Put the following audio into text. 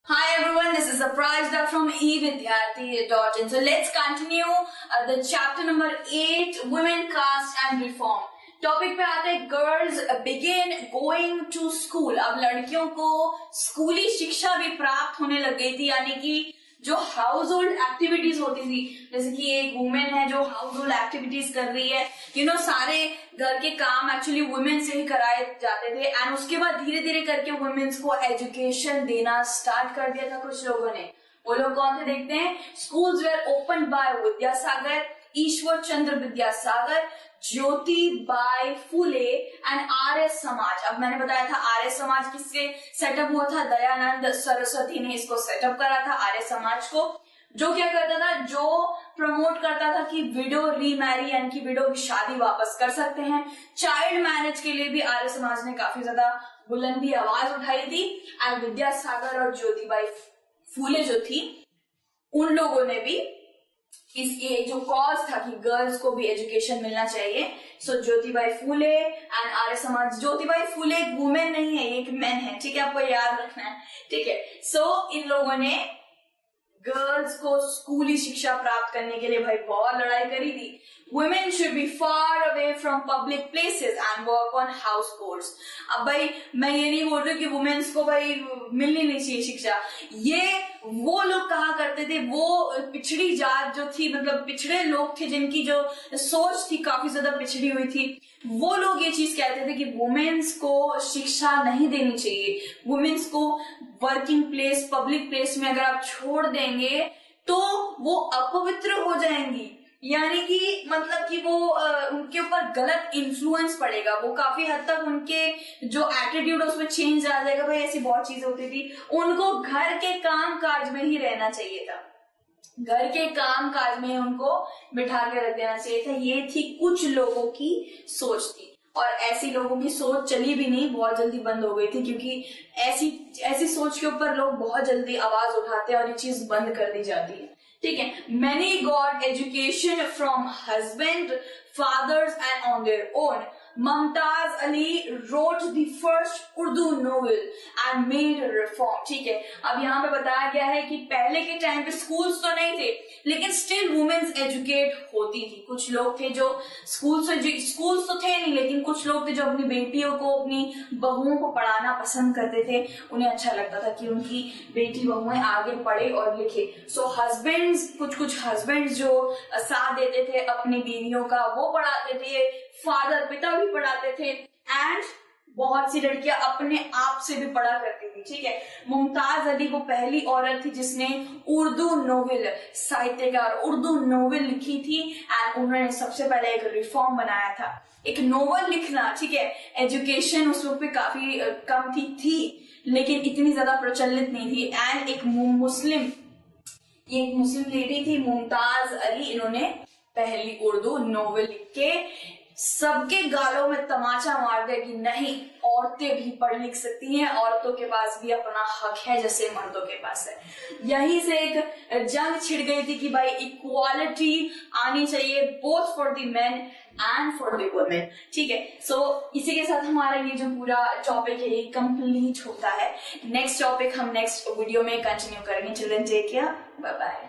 Hi everyone, this is Aprajda from evidyarthi.in. So let's continue the chapter number 8, Women, Caste and Reform. Topic पे आते हैं girls begin going to school. अब लड़कियों को स्कूली शिक्षा भी प्राप्त होने लग गई थी, यानी कि जो हाउस होल्ड एक्टिविटीज होती थी, जैसे कि एक वुमेन है जो हाउस होल्ड एक्टिविटीज कर रही है, सारे घर के काम एक्चुअली वुमेन से ही कराए जाते थे। एंड उसके बाद धीरे धीरे करके वुमेन्स को एजुकेशन देना स्टार्ट कर दिया था कुछ लोगों ने। वो लोग कौन थे देखते हैं। Schools were open by Vidyasagar, Ishwar Chandra Vidyasagar, Jyotibai Phule and Arya Samaj. अब मैंने बताया था आर्य समाज किससे सेटअप हुआ था, दयानंद सरस्वती ने इसको सेटअप करा था आर्य समाज को, जो क्या करता था, जो प्रमोट करता था कि विडो रीमैरी यानी कि विडो की शादी वापस कर सकते हैं। चाइल्ड मैरिज के लिए भी आर्य समाज ने काफी ज्यादा बुलंदी आवाज उठाई थी। एंड विद्यासागर और ज्योतिबाई फुले जो थी, उन लोगों ने भी इसके जो कॉज था कि गर्ल्स को भी एजुकेशन मिलना चाहिए, सो ज्योतिबाई फुले एंड आर्य समाज। ज्योतिबाई फुले एक वुमेन नहीं है, एक मैन है, ठीक है, आपको याद रखना है, ठीक है। सो इन लोगों ने गर्ल्स को स्कूली शिक्षा प्राप्त करने के लिए भाई बहुत लड़ाई करी थी। Women should be far away from public places and work on households। अब भाई मैं ये नहीं बोल रही कि वुमेन्स को भाई मिलनी नहीं चाहिए शिक्षा, ये वो लोग कहा करते थे, वो पिछड़ी जात जो थी, मतलब पिछड़े लोग थे जिनकी जो सोच थी काफी ज्यादा पिछड़ी हुई थी, वो लोग ये चीज कहते थे कि वुमेन्स को शिक्षा नहीं देनी चाहिए। वुमेन्स को वर्किंग प्लेस, पब्लिक प्लेस में अगर आप छोड़ देंगे तो वो अपवित्र हो जाएंगी, यानी कि मतलब कि वो उनके ऊपर गलत इन्फ्लुएंस पड़ेगा, वो काफी हद तक उनके जो एटीट्यूड है उसमें चेंज आ जाएगा। भाई ऐसी बहुत चीजें होती थी। उनको घर के काम काज में ही रहना चाहिए था, घर के काम काज में उनको बिठा के रख देना चाहिए था। ये थी कुछ लोगों की सोच थी, और ऐसी लोगों की सोच चली भी नहीं, बहुत जल्दी बंद हो गई थी, क्योंकि ऐसी सोच के ऊपर लोग बहुत जल्दी आवाज उठाते हैं और ये चीज बंद कर दी जाती है, ठीक है। Many got education from husband, fathers and on their own। Mumtaz Ali wrote the first Urdu novel and made a reform। ठीक है, अब यहाँ पे बताया गया है कि पहले के टाइम पे स्कूल्स तो नहीं थे, लेकिन स्टिल वुमेन्स एजुकेट होती थी। कुछ लोग थे जो स्कूल्स तो थे नहीं, लेकिन कुछ लोग थे जो अपनी बेटियों को, अपनी बहुओं को पढ़ाना पसंद करते थे। उन्हें अच्छा लगता था कि उनकी बेटी बहुएं आगे पढ़े और लिखे। सो हस्बैंड्स, कुछ हस्बैंड्स जो साथ देते थे अपनी बीवियों का, वो पढ़ाते थे, फादर पिता भी पढ़ाते थे, एंड बहुत सी लड़कियां अपने आप से भी पढ़ा करती थी, ठीक है। मुमताज अली वो पहली औरत थी जिसने उर्दू नोवेल, साहित्यकार उर्दू नोवेल लिखी थी, एंड उन्होंने सबसे पहले एक रिफॉर्म बनाया था। एक नोवेल लिखना, ठीक है, एजुकेशन उस वक्त पे काफी कम थी, लेकिन इतनी ज्यादा प्रचलित नहीं थी। एंड एक मुस्लिम लेडी थी मुमताज अली, इन्होंने पहली उर्दू नोवेल लिख के सबके गालों में तमाचा मार दिया कि नहीं, औरतें भी पढ़ लिख सकती हैं, औरतों के पास भी अपना हक है जैसे मर्दों के पास है। यहीं से एक जंग छिड़ गई थी कि भाई इक्वालिटी आनी चाहिए, both for the main and for the women, ठीक है। सो इसी के साथ हमारा ये जो पूरा टॉपिक है ये कंप्लीट होता है। नेक्स्ट टॉपिक हम नेक्स्ट वीडियो में कंटिन्यू करेंगे। Children take care, bye bye.